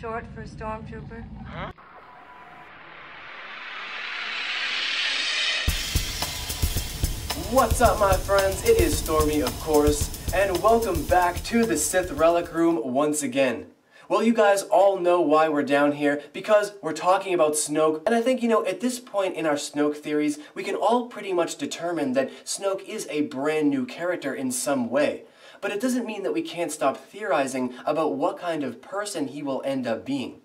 Short for a stormtrooper. What's up, my friends? It is Stormy, of course, and welcome back to the Sith Relic Room once again. Well, you guys all know why we're down here, because we're talking about Snoke, and I think, at this point in our Snoke theories, we can all pretty much determine that Snoke is a brand new character in some way. But it doesn't mean that we can't stop theorizing about what kind of person he will end up being.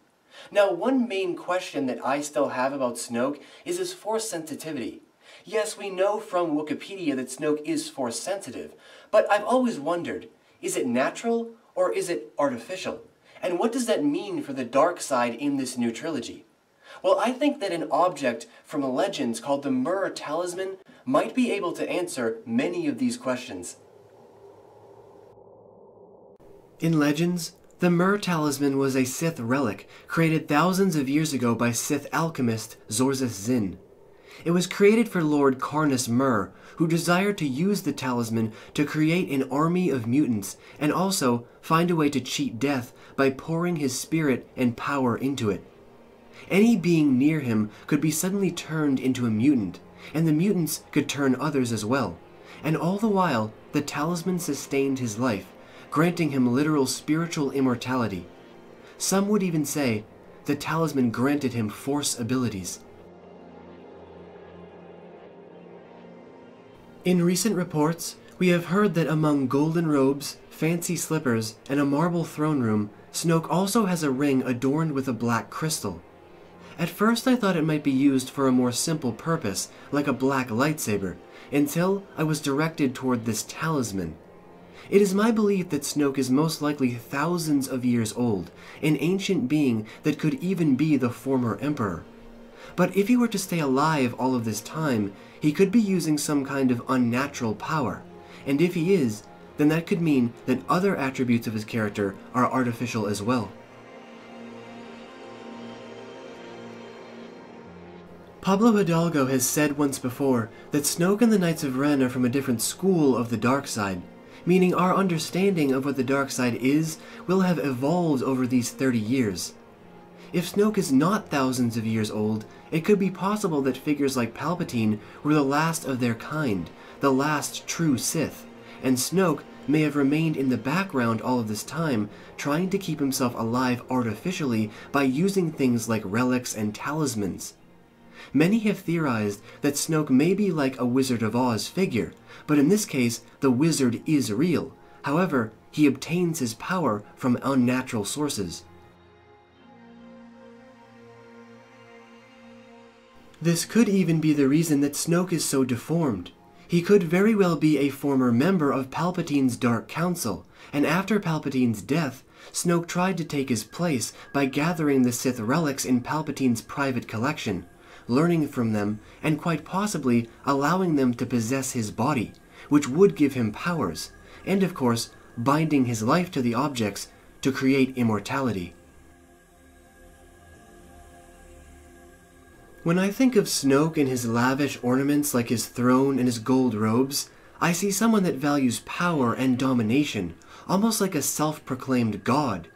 Now, one main question that I still have about Snoke is his Force sensitivity. Yes, we know from Wikipedia that Snoke is Force sensitive, but I've always wondered, is it natural or is it artificial? And what does that mean for the dark side in this new trilogy? Well, I think that an object from Legends called the Muur Talisman might be able to answer many of these questions. In Legends, the Muur Talisman was a Sith relic created thousands of years ago by Sith alchemist Zorzas Zin. It was created for Lord Karnus Muur, who desired to use the talisman to create an army of mutants and also find a way to cheat death by pouring his spirit and power into it. Any being near him could be suddenly turned into a mutant, and the mutants could turn others as well. And all the while, the talisman sustained his life, granting him literal spiritual immortality. Some would even say the talisman granted him Force abilities. In recent reports, we have heard that among golden robes, fancy slippers, and a marble throne room, Snoke also has a ring adorned with a black crystal. At first I thought it might be used for a more simple purpose, like a black lightsaber, until I was directed toward this talisman. It is my belief that Snoke is most likely thousands of years old, an ancient being that could even be the former Emperor. But if he were to stay alive all of this time, he could be using some kind of unnatural power, and if he is, then that could mean that other attributes of his character are artificial as well. Pablo Hidalgo has said once before that Snoke and the Knights of Ren are from a different school of the dark side, meaning our understanding of what the dark side is will have evolved over these 30 years. If Snoke is not thousands of years old, it could be possible that figures like Palpatine were the last of their kind, the last true Sith, and Snoke may have remained in the background all of this time, trying to keep himself alive artificially by using things like relics and talismans. Many have theorized that Snoke may be like a Wizard of Oz figure, but in this case, the wizard is real. However, he obtains his power from unnatural sources. This could even be the reason that Snoke is so deformed. He could very well be a former member of Palpatine's Dark Council, and after Palpatine's death, Snoke tried to take his place by gathering the Sith relics in Palpatine's private collection, learning from them, and quite possibly allowing them to possess his body, which would give him powers, and of course, binding his life to the objects to create immortality. When I think of Snoke and his lavish ornaments like his throne and his gold robes, I see someone that values power and domination, almost like a self-proclaimed god.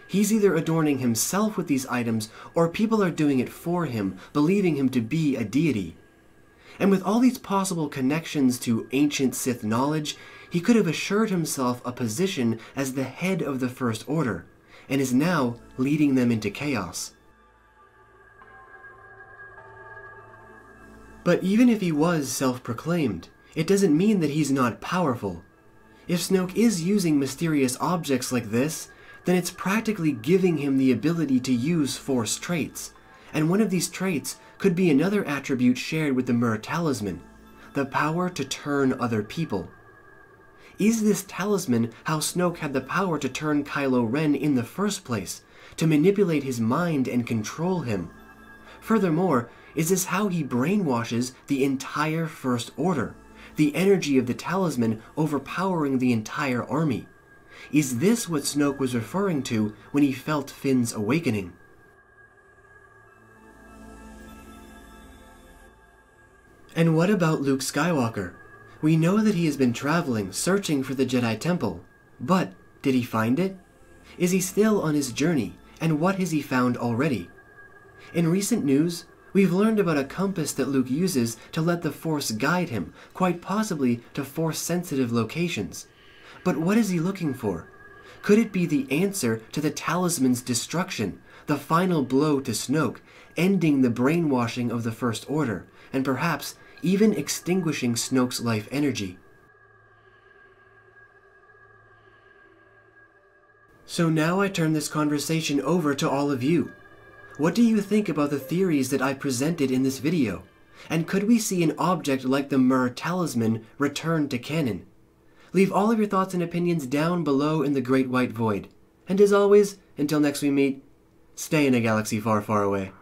He's either adorning himself with these items, or people are doing it for him, believing him to be a deity. And with all these possible connections to ancient Sith knowledge, he could have assured himself a position as the head of the First Order, and is now leading them into chaos. But even if he was self-proclaimed, it doesn't mean that he's not powerful. If Snoke is using mysterious objects like this, then it's practically giving him the ability to use Force traits, and one of these traits could be another attribute shared with the Muur Talisman, the power to turn other people. Is this talisman how Snoke had the power to turn Kylo Ren in the first place, to manipulate his mind and control him? Furthermore, is this how he brainwashes the entire First Order, the energy of the talisman overpowering the entire army? Is this what Snoke was referring to when he felt Finn's awakening? And what about Luke Skywalker? We know that he has been traveling, searching for the Jedi Temple. But, did he find it? Is he still on his journey? And what has he found already? In recent news, we've learned about a compass that Luke uses to let the Force guide him, quite possibly to Force-sensitive locations. But what is he looking for? Could it be the answer to the talisman's destruction, the final blow to Snoke, ending the brainwashing of the First Order, and perhaps even extinguishing Snoke's life energy? So now I turn this conversation over to all of you. What do you think about the theories that I presented in this video? And could we see an object like the Muur Talisman return to canon? Leave all of your thoughts and opinions down below in the Great White Void. And as always, until next we meet, stay in a galaxy far, far away.